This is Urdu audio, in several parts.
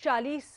40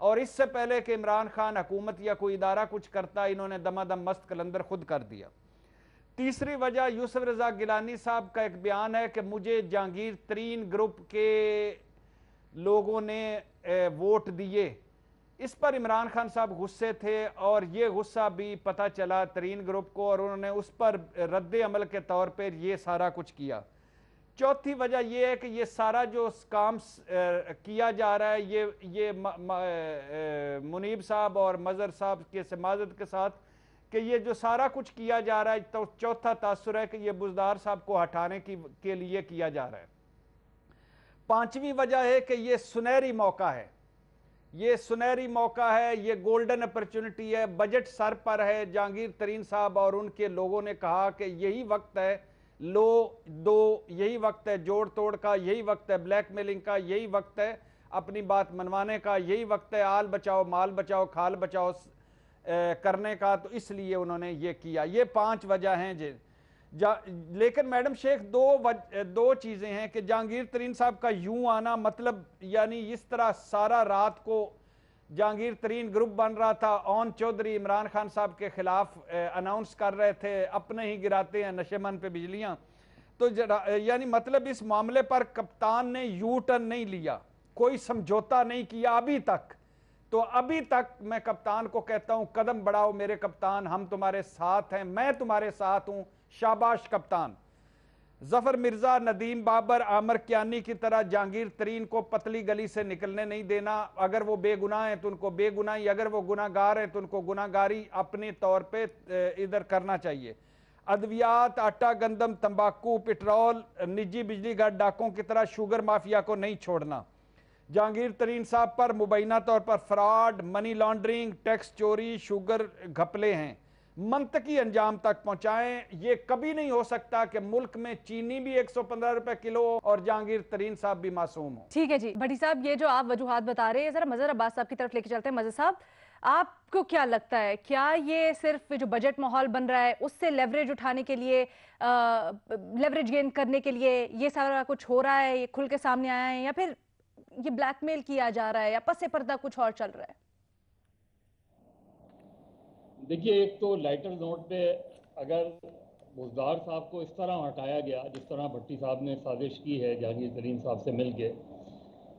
اور اس سے پہلے کہ عمران خان حکومت یا کوئی ادارہ کچھ کرتا، انہوں نے دمادم مست قلندر خود کر دیا۔ تیسری وجہ یوسف رضا گیلانی صاحب کا ایک بیان ہے کہ مجھے جہانگیر ترین گروپ کے لوگوں نے ووٹ دیے۔ اس پر عمران خان صاحب غصے تھے اور یہ غصہ بھی پتہ چلا ترین گروپ کو، اور انہوں نے اس پر رد عمل کے طور پر یہ سارا کچھ کیا۔ چوتھی وجہ یہ ہے کہ یہ سارا جو کام کیا جا رہا ہے یہ منیب صاحب اور مظہر صاحب کے معذرت کے ساتھ کہ یہ جو سارا کچھ کیا جا رہا ہے، تو چوتھا تاثر ہے کہ یہ بزدار صاحب کو ہٹانے کے لیے کیا جا رہا ہے۔ پانچویں وجہ ہے کہ یہ سنہری موقع ہے، یہ سنہری موقع ہے، یہ گولڈن اپرچونٹی ہے، بجٹ سر پر ہے۔ جہانگیر ترین صاحب اور ان کے لوگوں نے کہا کہ یہی وقت ہے یہی وقت ہے جوڑ توڑ کا، یہی وقت ہے بلیک میلنگ کا، یہی وقت ہے اپنی بات منوانے کا، یہی وقت ہے آل بچاؤ مال بچاؤ کھال بچاؤ کرنے کا۔ تو اس لیے انہوں نے یہ کیا۔ یہ 5 وجہ ہیں لیکن میڈم شیخ دو چیزیں ہیں کہ جہانگیر ترین صاحب کا یوں آنا مطلب یعنی اس طرح سارا رات کو جہانگیر ترین گروپ بن رہا تھا، اون چودھری عمران خان صاحب کے خلاف اناؤنس کر رہے تھے اپنے ہی گراتے ہیں نشے من پہ بجلیاں، تو یعنی مطلب اس معاملے پر کپتان نے یو ٹرن نہیں لیا، کوئی سمجھوتا نہیں کیا ابھی تک۔ تو ابھی تک میں کپتان کو کہتا ہوں قدم بڑھاؤ میرے کپتان، ہم تمہارے ساتھ ہیں، میں تمہارے ساتھ ہوں، شاباش کپتان۔ ظفر مرزا، ندیم بابر، عامر کیانی کی طرح جہانگیر ترین کو پتلی گلی سے نکلنے نہیں دینا۔ اگر وہ بے گناہ ہیں تو ان کو بے گناہی، اگر وہ گناہ گار ہیں تو ان کو گناہ گاری اپنے طور پہ ادھر کرنا چاہیے۔ ادویات، آٹا گندم، تمباکو، پٹرول، نجی بجلی گھر ڈاکوں کی طرح شوگر مافیا کو نہیں چھوڑنا۔ جہانگیر ترین صاحب پر مبینہ طور پر فراڈ، منی لانڈرنگ، ٹیکس چوری، شوگر گھپلے ہیں، منطقی انجام تک پہنچائیں۔ یہ کبھی نہیں ہو سکتا کہ ملک میں چینی بھی 115 روپے کلو ہو اور جہانگیر ترین صاحب بھی معصوم ہو۔ ٹھیک ہے جی بھٹی صاحب، یہ جو آپ وجوہات بتا رہے ہیں ذرا مظہر عباس صاحب کی طرف لے کے چلتے ہیں۔ مظہر صاحب، آپ کو کیا لگتا ہے، کیا یہ صرف جو بجٹ ماحول بن رہا ہے اس سے لیوریج اٹھانے کے لیے، لیوریج گین کرنے کے لیے یہ سارا کچھ ہو رہا ہے، یہ کھل کے سامنے آیا ہے، یا پھر یہ بلیک میل کیا جا رہا ہے، یا پس پردہ کچھ اور چل رہا ہے؟ دیکھیے، ایک تو لائٹر نوٹ پہ اگر بزدار صاحب کو اس طرح ہٹایا گیا جس طرح بھٹی صاحب نے سازش کی ہے جہانگیر ترین صاحب سے مل کے،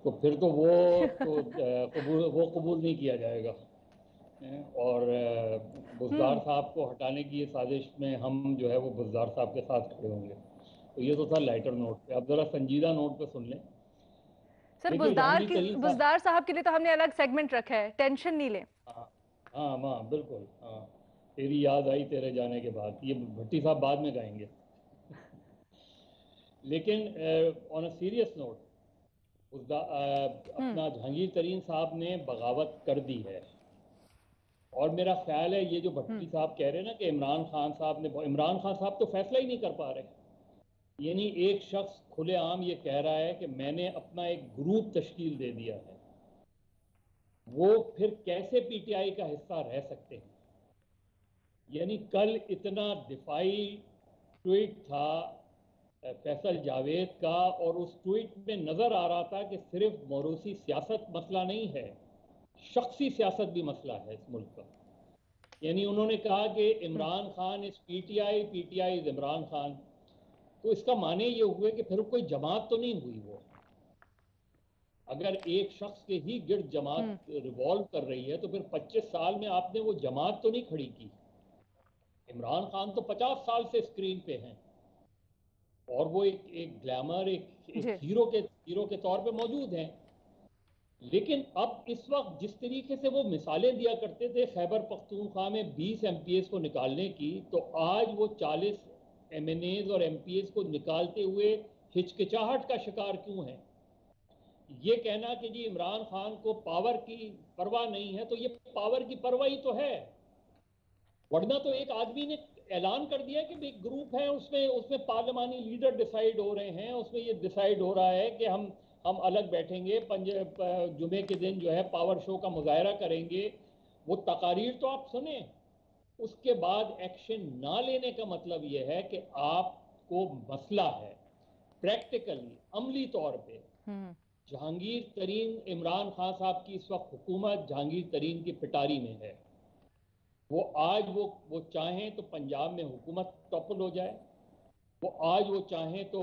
تو پھر تو وہ قبول نہیں کیا جائے گا، اور بزدار صاحب کو ہٹانے کی یہ سازش میں ہم جو ہے وہ بزدار صاحب کے ساتھ کھڑے ہوں گے۔ تو یہ تو تھا لائٹر نوٹ پہ۔ اب ذرا سنجیدہ نوٹ پہ سن لیں۔ سر بزدار صاحب کے لیے تو ہم نے الگ سیگمنٹ رکھا ہے، ٹینشن نہیں لیں۔ ہاں بالکل، ہاں، تیری یاد آئی تیرے جانے کے بعد، یہ بھٹی صاحب بعد میں گائیں گے۔ لیکن آن اے سیریس نوٹ، اپنا جہانگیر ترین صاحب نے بغاوت کر دی ہے، اور میرا خیال ہے یہ جو بھٹی صاحب کہہ رہے ہیں نا کہ عمران خان صاحب تو فیصلہ ہی نہیں کر پا رہے۔ یعنی ایک شخص کھلے عام یہ کہہ رہا ہے کہ میں نے اپنا ایک گروپ تشکیل دے دیا ہے، وہ پھر کیسے پی ٹی آئی کا حصہ رہ سکتے ہیں؟ یعنی کل اتنا دفاعی ٹویٹ تھا فیصل جاوید کا، اور اس ٹویٹ میں نظر آ رہا تھا کہ صرف موروثی سیاست مسئلہ نہیں ہے، شخصی سیاست بھی مسئلہ ہے اس ملک کا۔ یعنی انہوں نے کہا کہ عمران خان از پی ٹی آئی از عمران خان، تو اس کا معنی یہ ہوئے کہ پھر کوئی جماعت تو نہیں ہوئی۔ وہ اگر ایک شخص کے ہی گرد جماعت ریوالو کر رہی ہے تو پھر 25 سال میں آپ نے وہ جماعت تو نہیں کھڑی کی۔ عمران خان تو 50 سال سے اسکرین پہ ہیں، اور وہ ایک گلیمر، ایک ہیرو کے طور پہ موجود ہیں۔ لیکن اب اس وقت جس طریقے سے وہ مثالیں دیا کرتے تھے خیبر پختونخوا میں 20 ایم پی ایز کو نکالنے کی، تو آج وہ 40 ایم این ایز اور ایم پی ایز کو نکالتے ہوئے ہچکچاہٹ کا شکار کیوں ہیں؟ یہ کہنا کہ جی عمران خان کو پاور کی پرواہ نہیں ہے، تو یہ پاور کی پرواہ ہی تو ہے، ورنہ تو ایک آدمی نے اعلان کر دیا کہ ایک گروپ ہے، اس میں پارلیمانی لیڈر ڈیسائیڈ ہو رہے ہیں، اس میں یہ ڈیسائیڈ ہو رہا ہے کہ ہم الگ بیٹھیں گے، جمعے کے دن جو ہے پاور شو کا مظاہرہ کریں گے۔ وہ تقاریر تو آپ سنیں، اس کے بعد ایکشن نہ لینے کا مطلب یہ ہے کہ آپ کو مسئلہ ہے، پریکٹیکلی عملی طور پہ جہانگیر ترین عمران خان صاحب کی اس وقت حکومت جہانگیر ترین کی پٹاری میں ہے. وہ آج وہ چاہیں تو پنجاب میں حکومت ٹاپل ہو جائے, وہ آج وہ چاہیں تو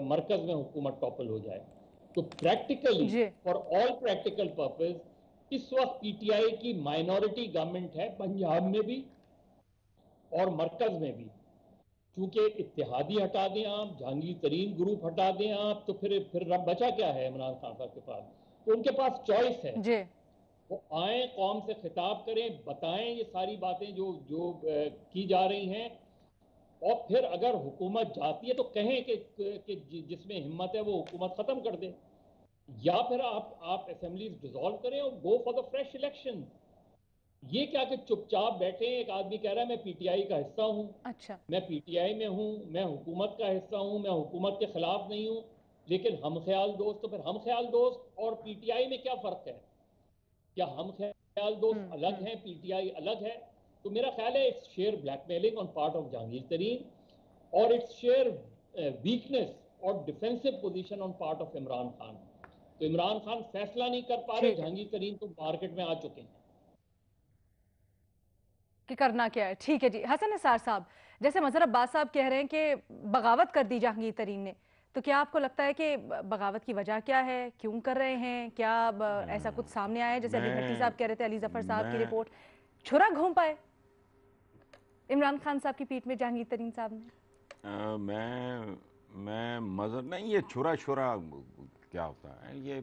مرکز میں حکومت ٹاپل ہو جائے. تو پریکٹیکلی جی فار آل پریکٹیکل پرپز اس وقت پی ٹی آئی کی مائنورٹی گورنمنٹ ہے پنجاب میں بھی اور مرکز میں بھی. چونکہ اتحادی ہٹا دیں آپ, جہانگیر ترین گروپ ہٹا دیں آپ, تو پھر رب بچا کیا ہے عمران خان صاحب کے پاس؟ تو ان کے پاس چوائس ہے. جی وہ آئیں, قوم سے خطاب کریں, بتائیں یہ ساری باتیں جو کی جا رہی ہیں, اور پھر اگر حکومت جاتی ہے تو کہیں کہ جس میں ہمت ہے وہ حکومت ختم کر دے, یا پھر آپ اسمبلیز ڈیزالو کریں اور go for the fresh election. یہ کیا کہ چپ چاپ بیٹھے ہیں. ایک آدمی کہہ رہا ہے میں پی ٹی آئی کا حصہ ہوں, اچھا میں پی ٹی آئی میں ہوں, میں حکومت کا حصہ ہوں, میں حکومت کے خلاف نہیں ہوں, لیکن ہم خیال دوست. تو پھر ہم خیال دوست اور پی ٹی آئی میں کیا فرق ہے؟ کیا ہم خیال دوست الگ ہیں, پی ٹی آئی الگ ہے؟ تو میرا خیال ہے it's sheer blackmailing on part of Jahangir Tareen, اور اٹس شیئر ویکنس اور defensive position on part of Imran Khan. تو عمران خان فیصلہ نہیں کر پا رہے, ٹھیک ہے جہانگیر ترین تو مارکیٹ میں آ چکے ہیں. کہ کرنا کیا ہے. ٹھیک ہے جی. حسن نثار صاحب, جیسے مظہر عباس صاحب کہہ رہے ہیں کہ بغاوت کر دی جہانگیر ترین نے, تو کیا آپ کو لگتا ہے کہ بغاوت کی وجہ کیا ہے, کیوں کر رہے ہیں, کیا ایسا کچھ سامنے آیا ہے جیسے علی بھٹی صاحب کہہ رہے تھے, علی ظفر صاحب کی میں رپورٹ چھرا گھوم پائے عمران خان صاحب کی پیٹ میں جہانگیر ترین صاحب نے؟ میں مذہب نہیں, یہ چھرا کیا ہوتا ہے, یہ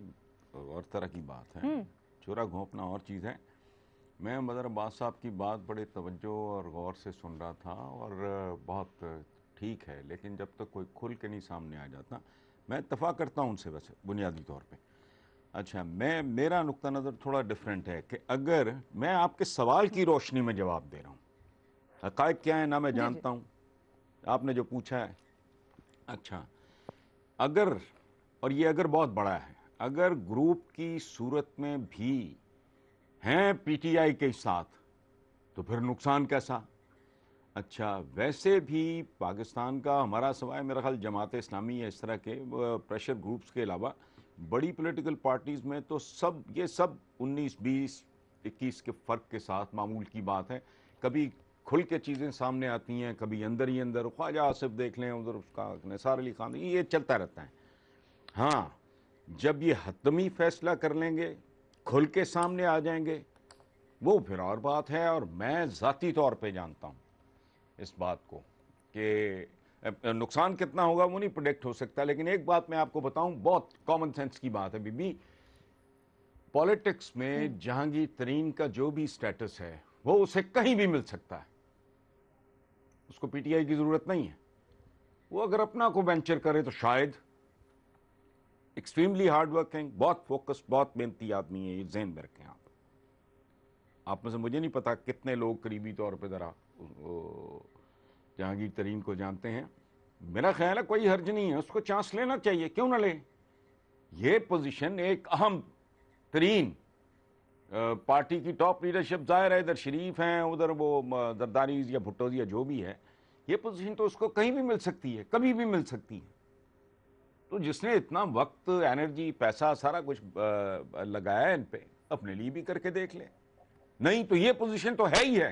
اور طرح کی بات ہے. چھرا گھونپنا اور چیز ہے. میں مظہر عباس صاحب کی بات بڑے توجہ اور غور سے سن رہا تھا, اور بہت ٹھیک ہے, لیکن جب تک کوئی کھل کے نہیں سامنے آ جاتا, میں اتفاق کرتا ہوں ان سے ویسے بنیادی طور پہ. اچھا, میرا نقطہ نظر تھوڑا ڈیفرنٹ ہے کہ اگر میں آپ کے سوال کی روشنی میں جواب دے رہا ہوں, حقائق کیا ہے نہ میں جی جی جانتا ہوں, آپ نے جو پوچھا ہے. اچھا, اگر, اور یہ اگر بہت بڑا ہے, اگر گروپ کی صورت میں بھی ہیں پی ٹی آئی کے ساتھ, تو پھر نقصان کیسا؟ اچھا, ویسے بھی پاکستان کا ہمارا سوائے میرا خیال جماعت اسلامی یا اس طرح کے پریشر گروپس کے علاوہ بڑی پولیٹیکل پارٹیز میں تو یہ سب 19-20-21 کے فرق کے ساتھ معمول کی بات ہے. کبھی کھل کے چیزیں سامنے آتی ہیں, کبھی اندر ہی اندر. خواجہ آصف دیکھ لیں, ادھر اس کا نثار علی خان, یہ چلتا رہتا ہے. ہاں, جب یہ حتمی فیصلہ کر لیں گے, کھل کے سامنے آ جائیں گے, وہ پھر اور بات ہے. اور میں ذاتی طور پہ جانتا ہوں اس بات کو کہ نقصان کتنا ہوگا وہ نہیں پریڈکٹ ہو سکتا, لیکن ایک بات میں آپ کو بتاؤں, بہت کامن سینس کی بات ہے. بی بی پالیٹکس میں جہانگیر ترین کا جو بھی سٹیٹس ہے وہ اسے کہیں بھی مل سکتا ہے, اس کو پی ٹی آئی کی ضرورت نہیں ہے. وہ اگر اپنا کو وینچر کرے تو شاید. ایکسٹریملی ہارڈ ورکنگ, بہت فوکس, بہت محنتی آدمی ہے, یہ ذہن میں رکھیں آپ میں سے مجھے نہیں پتا کتنے لوگ قریبی طور پہ ذرا جہانگیر ترین کو جانتے ہیں. میرا خیال ہے کوئی حرج نہیں ہے, اس کو چانس لینا چاہیے, کیوں نہ لے. یہ پوزیشن ایک اہم ترین پارٹی کی ٹاپ لیڈرشپ, ظاہر ہے ادھر شریف ہیں, ادھر وہ زرداریز یا بھٹوز یا جو بھی ہے, یہ پوزیشن تو اس کو کہیں بھی مل سکتی ہے, کبھی بھی مل سکتی ہے. تو جس نے اتنا وقت, انرجی, پیسہ, سارا کچھ لگایا ہے ان پہ, اپنے لیے بھی کر کے دیکھ لے. نہیں تو یہ پوزیشن تو ہے ہی ہے.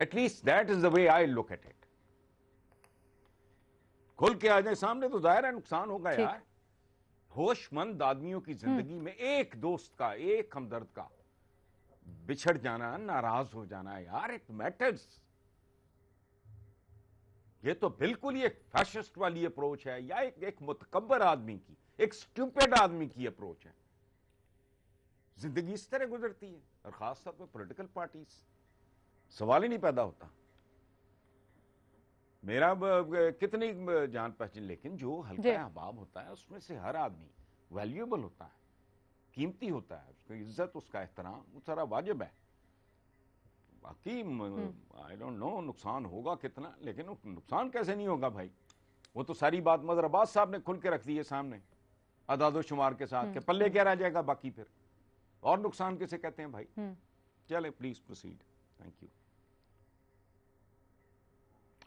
At least that is the way I look at it. کھل کے آ جائیں سامنے تو ظاہر ہے نقصان ہوگا ٹھیک. یار. ہوش مند آدمیوں کی زندگی میں ایک دوست کا, ایک ہمدرد کا بچھڑ جانا, ناراض ہو جانا, یار اٹ میٹرز. یہ تو بالکل ہی ایک فیشسٹ والی اپروچ ہے, یا ایک متکبر آدمی کی, ایک سٹوپڈ آدمی کی اپروچ ہے. زندگی اس طرح گزرتی ہے, اور خاص طور پہ پولیٹیکل پارٹیز, سوال ہی نہیں پیدا ہوتا. میرا کتنی جان پہچان, لیکن جو ہلکا احباب ہوتا ہے اس میں سے ہر آدمی ویلیوبل ہوتا ہے, قیمتی ہوتا ہے, اس کی عزت, اس کا احترام, وہ سارا واجب ہے. باقی آئی ڈونٹ نو نقصان ہوگا کتنا, لیکن نقصان کیسے نہیں ہوگا بھائی. وہ تو ساری بات مظہر عباس صاحب نے کھل کے رکھ دی ہے سامنے اعداد و شمار کے ساتھ, کہ پلے کیا رہ جائے گا باقی پھر, اور نقصان کسے کہتے ہیں بھائی. چلے پلیز پروسیڈ. Thank you.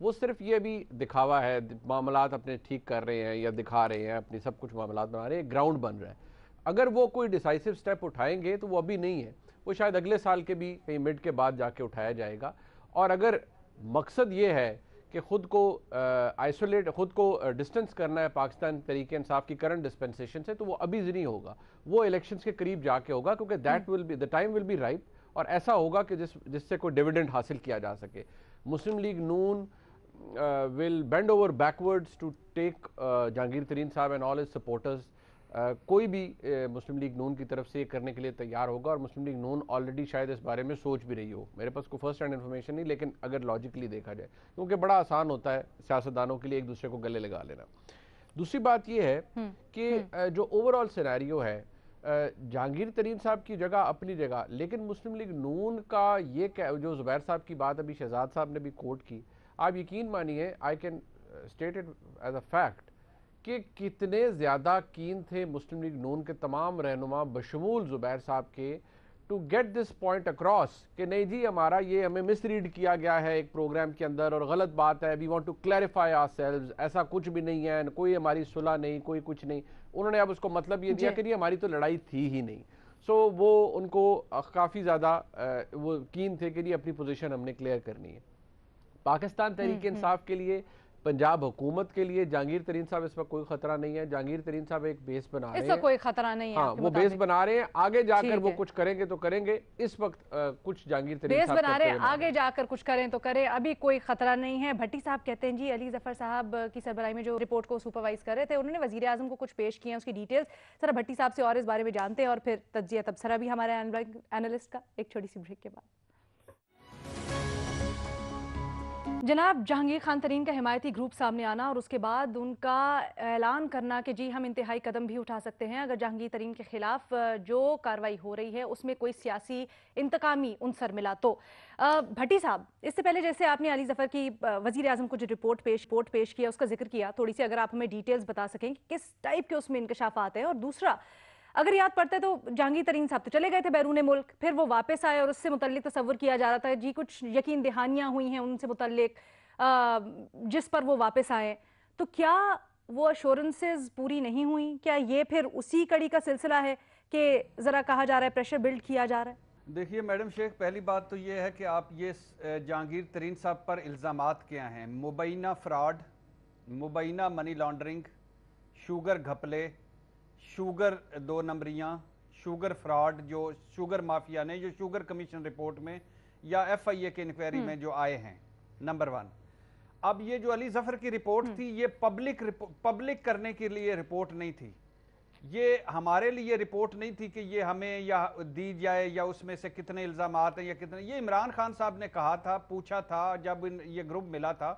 وہ صرف یہ بھی دکھاوا ہے، معاملات اپنے ٹھیک کر رہے ہیں یا دکھا رہے ہیں، اپنی سب کچھ معاملات بنا رہے ہیں، گراؤنڈ بن رہا ہے. اگر وہ کوئی ڈیسائسو سٹیپ اٹھائیں گے تو وہ ابھی نہیں ہے، وہ شاید اگلے سال کے بھی کہیں مڈ کے بعد جا کے اٹھایا جائے گا. اور اگر مقصد یہ ہے کہ خود کو آئسولیٹ، خود کو ڈسٹنس کرنا ہے پاکستان تحریک انصاف کی کرنٹ ڈسپنسیشن سے، تو وہ ابھی نہیں ہوگا، وہ الیکشنز کے قریب جا کے ہوگا، کیونکہ that will be the time will be ripe. اور ایسا ہوگا کہ جس سے کوئی ڈیویڈنڈ حاصل کیا جا سکے. Muslim League N will bend over backwards to take Jahangir Tareen صاحب and all his supporters. کوئی بھی مسلم لیگ نون کی طرف سے یہ کرنے کے لیے تیار ہوگا، اور مسلم لیگ نون آلریڈی شاید اس بارے میں سوچ بھی رہی ہو. میرے پاس کوئی فرسٹ ہینڈ انفارمیشن نہیں، لیکن اگر لاجیکلی دیکھا جائے، کیونکہ بڑا آسان ہوتا ہے سیاستدانوں کے لیے ایک دوسرے کو گلے لگا لینا. دوسری بات یہ ہے کہ جو اوور آل سینیریو ہے، جہانگیر ترین صاحب کی جگہ اپنی جگہ، لیکن مسلم لیگ نون کا یہ جو زبیر صاحب کی بات ابھی شہزاد صاحب نے بھی کوٹ کی، آپ یقین مانیے I can state it as a fact کہ کتنے زیادہ کین تھے مسلم لیگ نون کے تمام رہنما بشمول زبیر صاحب کے to get this point across کہ نہیں جی ہمارا یہ ہمیں مس ریڈ کیا گیا ہے ایک پروگرام کے اندر اور غلط بات ہے، we want to clarify ourselves, ایسا کچھ بھی نہیں ہے، کوئی ہماری صلح نہیں، کوئی کچھ نہیں. انہوں نے اب اس کو مطلب یہ دیا کہ نہیں ہماری تو لڑائی تھی ہی نہیں. سو وہ ان کو کافی زیادہ وہ کین تھے کہ نہیں اپنی پوزیشن ہم نے کلیئر کرنی ہے. پاکستان تحریک انصاف کے لیے، پنجاب حکومت کے لیے جہانگیر ترین صاحب اس وقت کوئی خطرہ نہیں ہے. جہانگیر ترین صاحب ایک بیس بنا رہے ہیں، اس وقت کوئی خطرہ نہیں ہے. ہاں وہ بیس بنا رہے ہیں، آگے جا کر وہ کچھ کریں گے تو کریں گے. اس وقت کچھ جہانگیر ترین صاحب بیس بنا رہے ہیں، آگے جا کر کچھ کریں تو کریں، ابھی کوئی خطرہ نہیں ہے. بھٹی صاحب کہتے ہیں جی علی ظفر صاحب کی سربراہی میں جو رپورٹ کو سپروائز کر رہے تھے انہوں نے وزیر اعظم کو کچھ پیش کیے ہیں، اس کی ڈیٹیلز ذرا بھٹی صاحب سے اور اس بارے میں جانتے ہیں، اور پھر تجزیہ تبصرہ بھی ہمارے اینالسٹ کا ایک چھوٹی سی بریک کے بعد. جناب جہانگیر خان ترین کا حمایتی گروپ سامنے آنا اور اس کے بعد ان کا اعلان کرنا کہ جی ہم انتہائی قدم بھی اٹھا سکتے ہیں اگر جہانگیر ترین کے خلاف جو کارروائی ہو رہی ہے اس میں کوئی سیاسی انتقامی عنصر ملا تو. بھٹی صاحب، اس سے پہلے جیسے آپ نے علی ظفر کی وزیر اعظم کو جو رپورٹ پیش کیا اس کا ذکر کیا، تھوڑی سی اگر آپ ہمیں ڈیٹیلز بتا سکیں کہ کس ٹائپ کے اس میں انکشافات ہیں. اور دوسرا اگر یاد پڑتا ہے تو جہانگیر ترین صاحب تو چلے گئے تھے بیرون ملک، پھر وہ واپس آئے اور اس سے متعلق تصور کیا جا رہا تھا جی کچھ یقین دہانیاں ہوئی ہیں ان سے متعلق جس پر وہ واپس آئے، تو کیا وہ ایشورنسز پوری نہیں ہوئیں؟ کیا یہ پھر اسی کڑی کا سلسلہ ہے کہ ذرا کہا جا رہا ہے پریشر بلڈ کیا جا رہا ہے؟ دیکھیے میڈم شیخ، پہلی بات تو یہ ہے کہ آپ یہ جہانگیر ترین صاحب پر الزامات کیا ہیں؟ مبینہ فراڈ، مبینہ منی لانڈرنگ، شوگر گھپلے، شوگر 2 نمبریاں، شوگر فراڈ، جو شوگر مافیا نے جو شوگر کمیشن رپورٹ میں یا ایف آئی اے کے انکوائری میں جو آئے ہیں، نمبر 1. اب یہ جو علی ظفر کی رپورٹ تھی یہ پبلک کرنے کے لیے رپورٹ نہیں تھی، یہ ہمارے لیے رپورٹ نہیں تھی کہ یہ ہمیں یا دی جائے یا اس میں سے کتنے الزامات ہیں یا کتنے. یہ عمران خان صاحب نے کہا تھا، پوچھا تھا جب یہ گروپ ملا تھا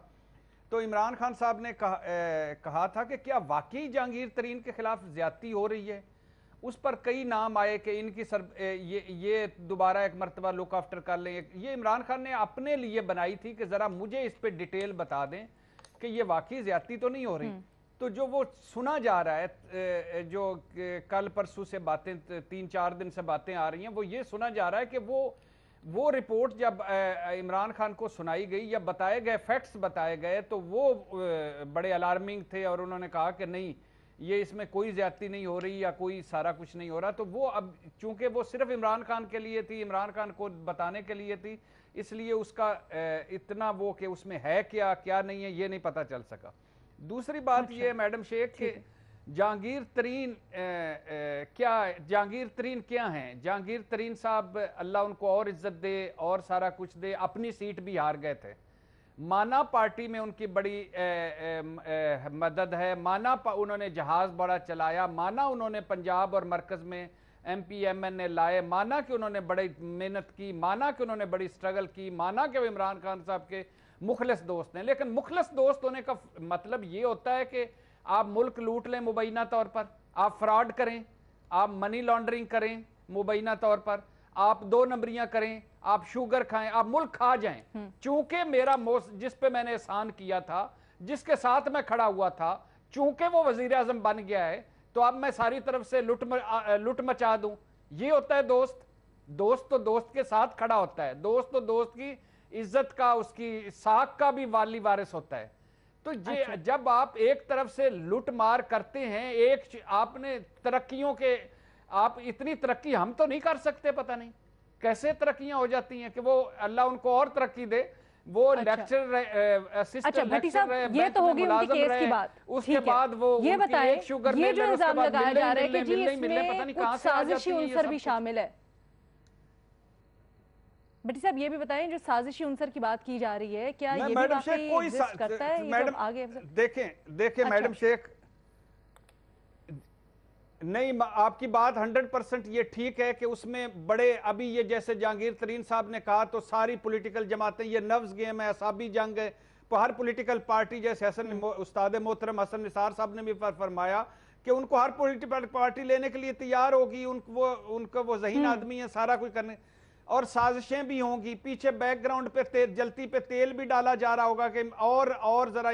تو عمران خان صاحب نے کہا تھا کہ کیا واقعی جہانگیر ترین کے خلاف زیادتی ہو رہی ہے. اس پر کئی نام آئے کہ ان کی یہ دوبارہ ایک مرتبہ لک آفٹر کر لیں. یہ عمران خان نے اپنے لیے بنائی تھی کہ ذرا مجھے اس پہ ڈیٹیل بتا دیں کہ یہ واقعی زیادتی تو نہیں ہو رہی. تو جو وہ سنا جا رہا ہے، جو کل پرسوں سے باتیں 3-4 دن سے باتیں آ رہی ہیں، وہ یہ سنا جا رہا ہے کہ وہ رپورٹ جب عمران خان کو سنائی گئی یا بتائے گئے، فیکٹس بتائے گئے، تو وہ بڑے الارمنگ تھے اور انہوں نے کہا کہ نہیں یہ اس میں کوئی زیادتی نہیں ہو رہی یا کوئی سارا کچھ نہیں ہو رہا. تو وہ اب چونکہ وہ صرف عمران خان کے لیے تھی، عمران خان کو بتانے کے لیے تھی، اس لیے اس کا اتنا وہ کہ اس میں ہے کیا نہیں ہے یہ نہیں پتہ چل سکا. دوسری بات یہ ہے میڈم شیخ کہ جہانگیر ترین کیا ہیں؟ جہانگیر ترین صاحب اللہ ان کو اور عزت دے اور سارا کچھ دے، اپنی سیٹ بھی ہار گئے تھے. مانا پارٹی میں ان کی بڑی مدد ہے، مانا انہوں نے جہاز بڑا چلایا، مانا انہوں نے پنجاب اور مرکز میں ایم پی ایم این اے لائے، مانا کہ انہوں نے بڑی محنت کی، مانا کہ انہوں نے بڑی سٹرگل کی، مانا کہ وہ عمران خان صاحب کے مخلص دوست ہیں. لیکن مخلص دوست ہونے کا مطلب یہ ہوتا ہے کہ آپ ملک لوٹ لیں مبینہ طور پر، آپ فراڈ کریں، آپ منی لانڈرنگ کریں مبینہ طور پر، آپ 2 نمبریاں کریں، آپ شوگر کھائیں، آپ ملک کھا جائیں. چونکہ میرا جس پہ میں نے احسان کیا تھا، جس کے ساتھ میں کھڑا ہوا تھا، چونکہ وہ وزیر اعظم بن گیا ہے، تو اب میں ساری طرف سے لٹ مچا دوں. یہ ہوتا ہے دوست تو دوست کے ساتھ کھڑا ہوتا ہے، دوست تو دوست کی عزت کا اس کی ساکھ کا بھی والی وارث ہوتا ہے. تو یہ جب آپ ایک طرف سے لوٹ مار کرتے ہیں, ایک آپ نے ترقیوں کے, آپ اتنی ترقی ہم تو نہیں کر سکتے, پتہ نہیں کیسے ترقیاں ہو جاتی ہیں کہ وہ اللہ ان کو اور ترقی دے, وہ لیکچر اسسٹنٹ لیکچر رہے, یہ تو ہوگی ان کے کیس کی بات. اس کے بعد وہ یہ ان کی بتائیں, ایک شوگر یہ جو ملر, اس کے الزام بعد لگایا جا رہا ہے کہ جی اس ملنے پتہ میں نہیں کہاں کچھ سے آ سازشی جاتی ہے عنصر بھی شامل ہے. بھٹی صاحب یہ بھی بتائیں, جو سازشی عنصر کی بات کی جا رہی ہے, کیا یہ بھی واقعی ایگزسٹ کرتا ہے؟ میڈم دیکھیں میڈم شیخ, نہیں آپ کی بات 100% یہ ٹھیک ہے کہ اس میں بڑے, ابھی یہ جیسے جہانگیر ترین صاحب نے کہا تو ساری پولیٹیکل جماعتیں, یہ نفس گیم ہے, اعصابی جنگ ہے, ہر پولیٹیکل پارٹی, جیسے استاد محترم حسن نثار صاحب نے بھی فرمایا کہ ان کو ہر پولیٹیکل پارٹی لینے کے لیے تیار ہوگی, ان کو وہ ذہین آدمی ہیں سارا کوئی کرنے, اور سازشیں بھی ہوں گی پیچھے, بیک گراؤنڈ پہ جلتی پہ تیل بھی ڈالا جا رہا ہوگا کہ اور ذرا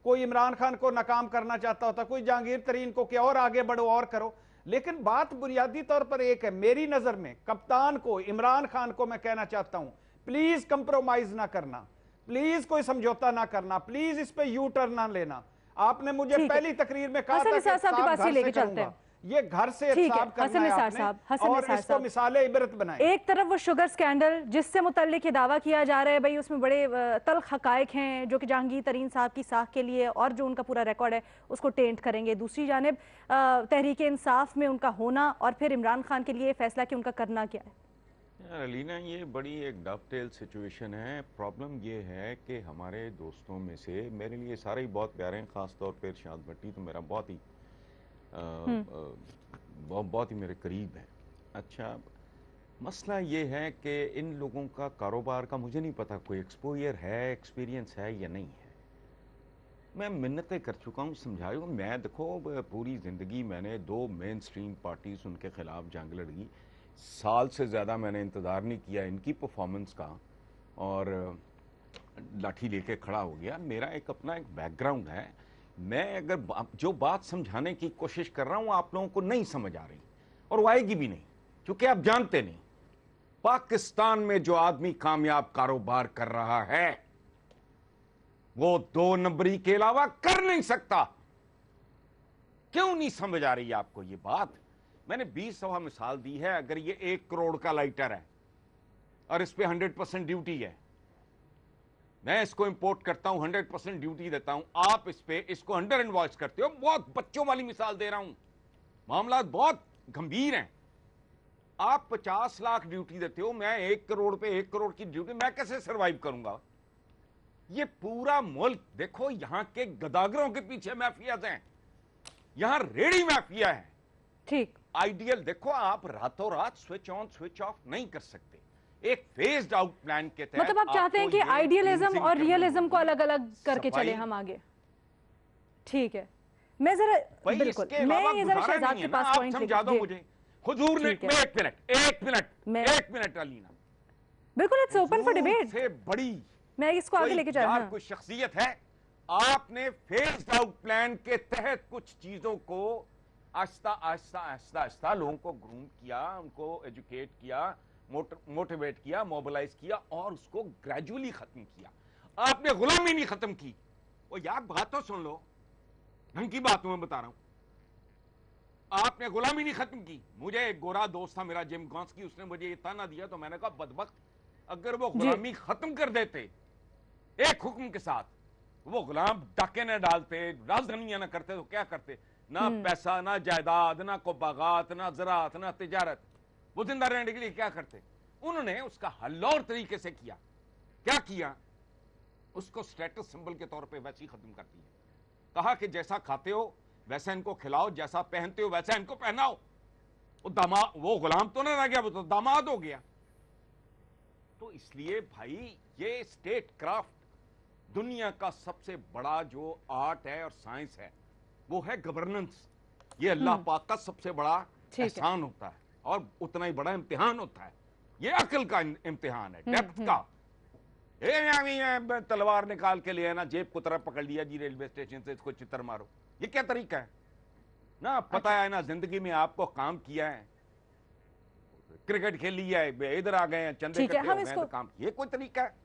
کوئی عمران خان کو ناکام کرنا چاہتا ہوتا, کوئی جہانگیر ترین کو کہ اور آگے بڑھو اور کرو. لیکن بات بنیادی طور پر ایک ہے, میری نظر میں کپتان کو, عمران خان کو میں کہنا چاہتا ہوں, پلیز کمپرومائز نہ کرنا, پلیز کوئی سمجھوتا نہ کرنا, پلیز اس پہ یو ٹرن نہ لینا. آپ نے مجھے پہلی تقریر میں کہا تھا کہ صاحب گھر سے کروں گا, یہ گھر سے صاحب کرنا ہے آپ نے, اور اس کو مثال عبرت بنائیں. ایک طرف وہ شوگر سکینڈل جس سے متعلق یہ دعویٰ کیا جا رہا ہے بھئی اس میں بڑے تلخ حقائق ہیں جو کہ جہانگیر ترین صاحب کی ساکھ کے لیے اور جو ان کا پورا ریکارڈ ہے اس کو ٹینٹ کریں گے, دوسری جانب تحریک انصاف میں ان کا ہونا اور پھر عمران خان کے لیے فیصلہ کہ ان کا کرنا کیا ہے. علینا یہ بڑی ایک ڈب ٹیل سچویشن ہے. پرابلم یہ ہے کہ ہمارے دوستوں میں سے, میرے لیے سارے ہی بہت پیارے ہیں, خاص طور پہ ارشاد بھٹی تو میرا بہت ہی میرے قریب ہے. اچھا مسئلہ یہ ہے کہ ان لوگوں کا کاروبار کا مجھے نہیں پتا کوئی ایکسپوئر ہے, ایکسپیرینس ہے یا نہیں ہے. میں منتیں کر چکا ہوں, سمجھائی ہوں. میں دیکھو پوری زندگی میں نے 2 مین سٹریم پارٹیز ان کے خلاف جنگ لڑی, سال سے زیادہ میں نے انتظار نہیں کیا ان کی پرفارمنس کا, اور لاٹھی لے کے کھڑا ہو گیا. میرا ایک اپنا ایک بیک گراؤنڈ ہے, میں اگر جو بات سمجھانے کی کوشش کر رہا ہوں آپ لوگوں کو نہیں سمجھ آ رہی, اور وہ آئے گی بھی نہیں, کیونکہ آپ جانتے نہیں. پاکستان میں جو آدمی کامیاب کاروبار کر رہا ہے وہ 2 نمبری کے علاوہ کر نہیں سکتا. کیوں نہیں سمجھ آ رہی آپ کو یہ بات؟ میں نے 20 دفعہ مثال دی ہے. اگر یہ 1 کروڑ کا لائٹر ہے اور اس پہ 100% ڈیوٹی ہے, میں اس کو امپورٹ کرتا ہوں, 100% ڈیوٹی دیتا ہوں, آپ اس کو انڈر انوائس کرتے ہو. بہت بچوں والی مثال دے رہا ہوں, معاملات بہت گمبھیر ہیں. آپ 50 لاکھ ڈیوٹی دیتے ہو, میں 1 کروڑ پہ 1 کروڑ کی ڈیوٹی, میں کیسے سروائیو کروں گا؟ یہ پورا ملک دیکھو, یہاں کے گداگروں کے پیچھے مافیاز ہیں, یہاں ریڑی مافیا ہے. ٹھیک, آئیڈیل دیکھو, آپ راتوں رات سوئچ آن سوئچ آف نہیں کر سکتے. ایک فیزڈ آؤٹ پلان کے تحت مطلب آپ چاہتے ہیں کہ آئیڈیلزم اور ریئلزم کو الگ الگ کر کے چلے ہم آگے. ٹھیک ہے, میں ذرا بالکل میں یہ ذرا شہزاد کے پاس پوائنٹ سمجھا دو مجھے. حضور نے ایک منٹ علینا, بالکل اٹس اوپن فار ڈیبیٹ, سے بڑی میں اس کو آگے لے کے چل رہا ہوں. کوئی شخصیت ہے, آپ نے فیزڈ آؤٹ پلان کے تحت کچھ چیزوں کو آہستہ آہستہ آہستہ آہستہ لوگوں کو گروم کیا, ان کو ایجوکیٹ کیا, موٹیویٹ کیا, موبلائز کیا, اور اس کو گریجولی ختم کیا. آپ نے غلامی نہیں ختم کی. وہ یار بات تو سن لو, ڈھنگ کی بات میں بتا رہا ہوں. آپ نے غلامی نہیں ختم کی. مجھے ایک گورا دوست تھا میرا, جم گانسکی, اس نے مجھے یہ تانا دیا, تو میں نے کہا بدبخت, اگر وہ غلامی ختم کر دیتے ایک حکم کے ساتھ, وہ غلام ڈاکے نہ ڈالتے, رازدھنیاں نہ کرتے, تو کیا کرتے؟ نہ پیسہ, نہ جائیداد, نہ کو باغات, نہ زراعت, نہ تجارت. وہ زندہ رہنے کے لیے کیا کرتے؟ انہوں نے اس کا حل اور طریقے سے کیا. کیا کیا؟ اس کو سٹیٹس سمبل کے طور پہ ویسے ہی ختم کر دیا. کہا کہ جیسا کھاتے ہو ویسا ان کو کھلاؤ, جیسا پہنتے ہو ویسا ان کو پہناؤ. وہ غلام تو نہ رہ گیا, وہ تو داماد ہو گیا. تو اس لیے بھائی یہ اسٹیٹ کرافٹ, دنیا کا سب سے بڑا جو آرٹ ہے اور سائنس ہے وہ ہے گورننس. یہ اللہ پاک کا سب سے بڑا احسان ہوتا ہے, اور اتنا ہی بڑا امتحان ہوتا ہے. یہ عقل کا امتحان ہے, ڈیپتھ کا. تلوار نکال کے لیا نا, جیب کو طرف پکڑ لیا جی ریلوے اسٹیشن سے, اس کو چتر مارو. یہ کیا طریقہ ہے؟ نا پتا ہے نا زندگی میں آپ کو کام کیا ہے, کرکٹ کھیل لیا ہے, ادھر آ گئے ہیں, چندے کٹے ہو گئے تو کام. یہ کوئی طریقہ ہے؟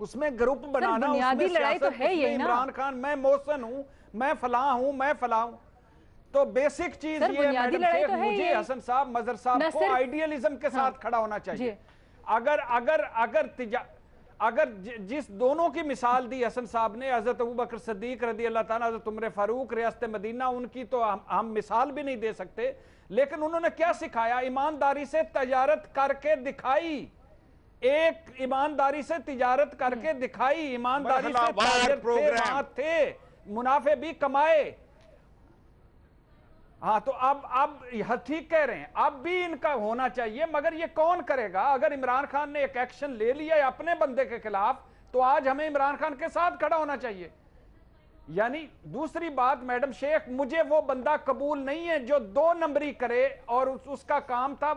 اس میں گروپ بنانا، بنیادی لڑائی تو ہے یہی نا، عمران خان میں محسن ہوں، میں فلاں ہوں، میں فلاں ہوں. تو بیسک چیز یہ ہے میڈم شیخ، مجھے حسن صاحب مظہر صاحب کو آئیڈیالزم کے ساتھ کھڑا ہونا چاہیے. اگر جس دونوں کی مثال دی حسن صاحب نے، حضرت ابوبکر صدیق رضی اللہ تعالیٰ، حضرت عمر فاروق ریاست مدینہ، ان کی تو ہم مثال بھی نہیں دے سکتے، لیکن انہوں نے کیا سکھایا؟ ایمانداری سے تجارت کر کے دکھائی. ایک ایمانداری سے تجارت کر کے دکھائی، ایمانداری سے تاجر تھے، وہاں تھے، منافع بھی کمائے. ہاں تو اب ٹھیک کہہ رہے ہیں، اب بھی ان کا ہونا چاہیے، مگر یہ کون کرے گا؟ اگر عمران خان نے ایک ایکشن لے لیا ہے اپنے بندے کے خلاف، تو آج ہمیں عمران خان کے ساتھ کھڑا ہونا چاہیے. یعنی دوسری بات میڈم شیخ، مجھے وہ بندہ قبول نہیں ہے جو 2 نمبری کرے، اور اس کا کام تھا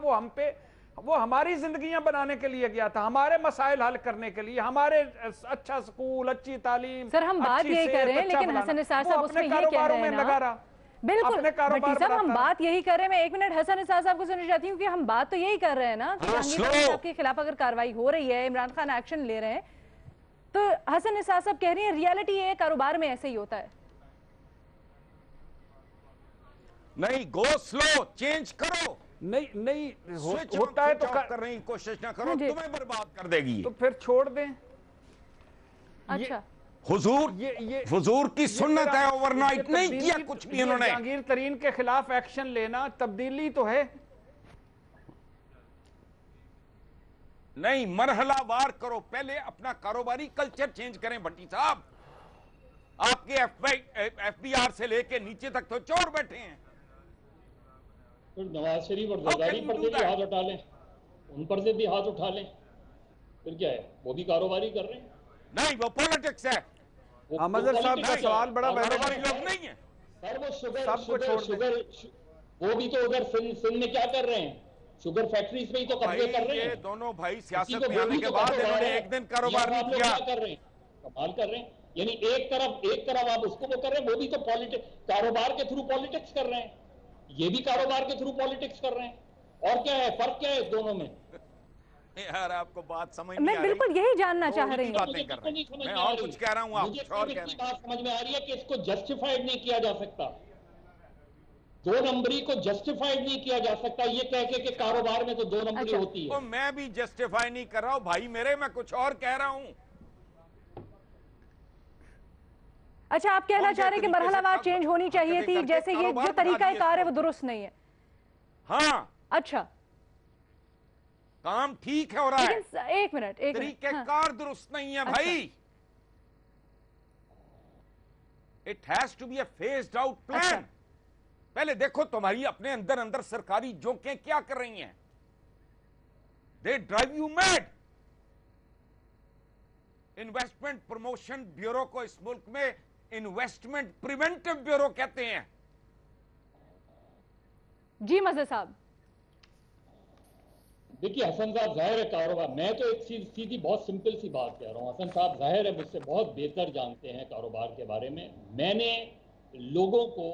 وہ ہماری زندگیاں بنانے کے لیے گیا تھا، ہمارے مسائل حل کرنے کے لیے، ہمارے اچھا سکول، اچھی تعلیم. سر ہم بات یہی کر رہے ہیں، لیکن حسن نثار صاحب اس میں یہ کہہ رہے ہیں نا، بالکل بھٹی صاحب ہم بات یہی کر رہے ہیں. میں 1 منٹ حسن نثار صاحب کو سننا چاہتی ہوں کہ ہم بات تو یہی کر رہے ہیں نا کہ جہانگیر ترین صاحب کے خلاف اگر کارروائی ہو رہی ہے، عمران خان ایکشن لے رہے ہیں، تو حسن نثار صاحب کہہ رہی ہیں ریالٹی یہ کاروبار میں ایسے ہی ہوتا ہے. نہیں، گو سلو، چینج کرو. نہیں ہوتا ہے تو کرنے کی کوشش نہ کرو، تمہیں برباد کر دے گی. تو پھر چھوڑ دیں. اچھا، حضور کی سنت ہے، اوور نائٹ نہیں کیا کچھ بھی انہوں نے. جہانگیر ترین کے خلاف ایکشن لینا تبدیلی تو ہے. نہیں، مرحلہ وار کرو. پہلے اپنا کاروباری کلچر چینج کریں بھٹی صاحب. آپ کے ایف بی آر سے لے کے نیچے تک تو چور بیٹھے ہیں. نواز شریف اور زرداری پر سے بھی ہاتھ اٹھا لیں، ان پر سے بھی ہاتھ اٹھا لیں، پھر کیا ہے؟ وہ بھی کاروباری کر رہے ہیں. نہیں، وہ پولیٹکس ہے. مظہر صاحب کا سوال بڑا کاروباری لوگ نہیں ہیں. سر وہ شوگر وہ بھی تو ادھر سندھ میں کیا کر رہے ہیں؟ شوگر فیکٹریز پہ ہی تو قبضے کر رہے ہیں. یہ دونوں بھائی سیاست میں آنے کے بعد انہوں نے ایک دن کاروبار نہیں کیا. کر رہے ہیں، کمال کر رہے ہیں. یعنی ایک طرف آپ اس کو وہ کر رہے ہیں، وہ بھی تو کاروبار کے تھرو پالیٹکس کر رہے ہیں، یہ بھی کاروبار کے تھرو پالیٹکس کر رہے ہیں. اور کیا ہے فرق، کیا ہے اس دونوں میں؟ یار آپ کو بات سمجھ نہیں آ رہی. میں بالکل یہی جاننا چاہ رہی ہوں. میں اور کچھ کہہ رہا ہوں، آپ کچھ اور کہہ رہے ہیں. بات سمجھ میں آ رہی ہے کہ اس کو جسٹیفائیڈ نہیں کیا جا سکتا، 2 نمبری کو جسٹیفائیڈ نہیں کیا جا سکتا یہ کہہ کے کہ کاروبار میں تو 2 نمبری ہوتی ہے. میں بھی جسٹیفائی نہیں کر رہا ہوں بھائی میرے، میں کچھ اور کہہ رہا ہوں. اچھا، آپ کہنا چاہ رہے ہیں کہ مرحلہ وار چینج ہونی چاہیے تھی، جیسے یہ جو طریقہ کار ہے وہ درست نہیں ہے. ہاں اچھا، کام ٹھیک ہے ہو رہا ہے، ایک منٹ طریقہ کار درست نہیں ہے بھائی. It has to be a phased out plan. پہلے دیکھو تمہاری اپنے اندر سرکاری جوکیں کیا کر رہی ہیں. They drive you mad. Investment promotion bureau کو اس ملک میں انویسٹمنٹ پریونٹیو بیورو کہتے ہیں. جی مظہر صاحب. دیکھیے حسن صاحب، ظاہر ہے کاروبار، میں تو ایک سیدھی بہت سمپل سی بات کہہ رہا ہوں. حسن صاحب ظاہر ہے مجھ سے بہت بہتر جانتے ہیں کاروبار کے بارے میں. میں نے لوگوں کو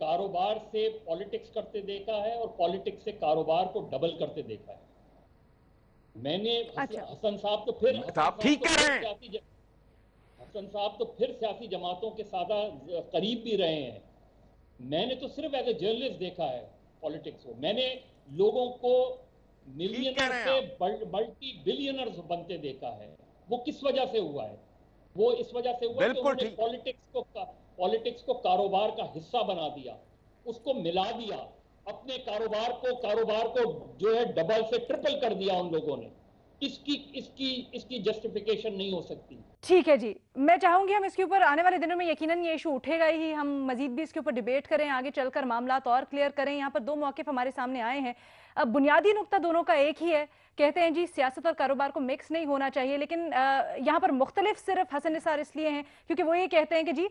کاروبار سے پالیٹکس کرتے دیکھا ہے اور پالیٹکس سے کاروبار کو ڈبل کرتے دیکھا ہے. میں نے حسن صاحب تو پھر سیاسی جماعتوں کے سادہ قریب بھی رہے ہیں. میں نے تو صرف ایز اے جرنلسٹ دیکھا ہے پالیٹکس کو. میں نے لوگوں کو ملینر سے ملٹی بلینرز بنتے دیکھا ہے. وہ کس وجہ سے ہوا ہے؟ وہ اس وجہ سے ہوا کہ انہوں نے پالیٹکس کو کاروبار کا حصہ بنا دیا، اس کو ملا دیا، اپنے کاروبار کو جو ہے ڈبل سے ٹرپل کر دیا ان لوگوں نے. اس کی جسٹیفیکیشن نہیں ہو سکتی. ٹھیک ہے جی، میں چاہوں گی ہم اس کے اوپر آنے والے دنوں میں یقیناً یہ ایشو اٹھے گا ہی، ہم مزید بھی اس کے اوپر ڈیبیٹ کریں، آگے چل کر معاملات اور کلیئر کریں. یہاں پر 2 موقف ہمارے سامنے آئے ہیں. اب بنیادی نقطہ دونوں کا ایک ہی ہے، کہتے ہیں جی سیاست اور کاروبار کو مکس نہیں ہونا چاہیے، لیکن یہاں پر مختلف صرف حسن نثار اس لیے ہیں کیونکہ وہ یہ کہتے ہیں کہ جی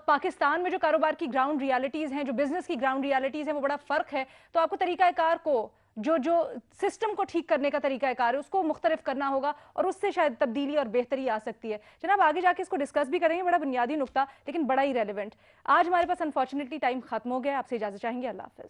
پاکستان میں جو کاروبار کی گراؤنڈ ریالٹیز ہیں، جو بزنس کی گراؤنڈ ریالٹیز ہیں، وہ بڑا فرق ہے. تو آپ کو طریقہ کار کو جو سسٹم کو ٹھیک کرنے کا طریقہ کار ہے اس کو مختلف کرنا ہوگا، اور اس سے شاید تبدیلی اور بہتری آ سکتی ہے. جناب آگے جا کے اس کو ڈسکس بھی کریں گے، بڑا بنیادی نقطہ لیکن بڑا ہی ریلیونٹ. آج ہمارے پاس انفارچونیٹلی ٹائم ختم ہو گیا. آپ سے اجازت چاہیں گے. اللہ حافظ.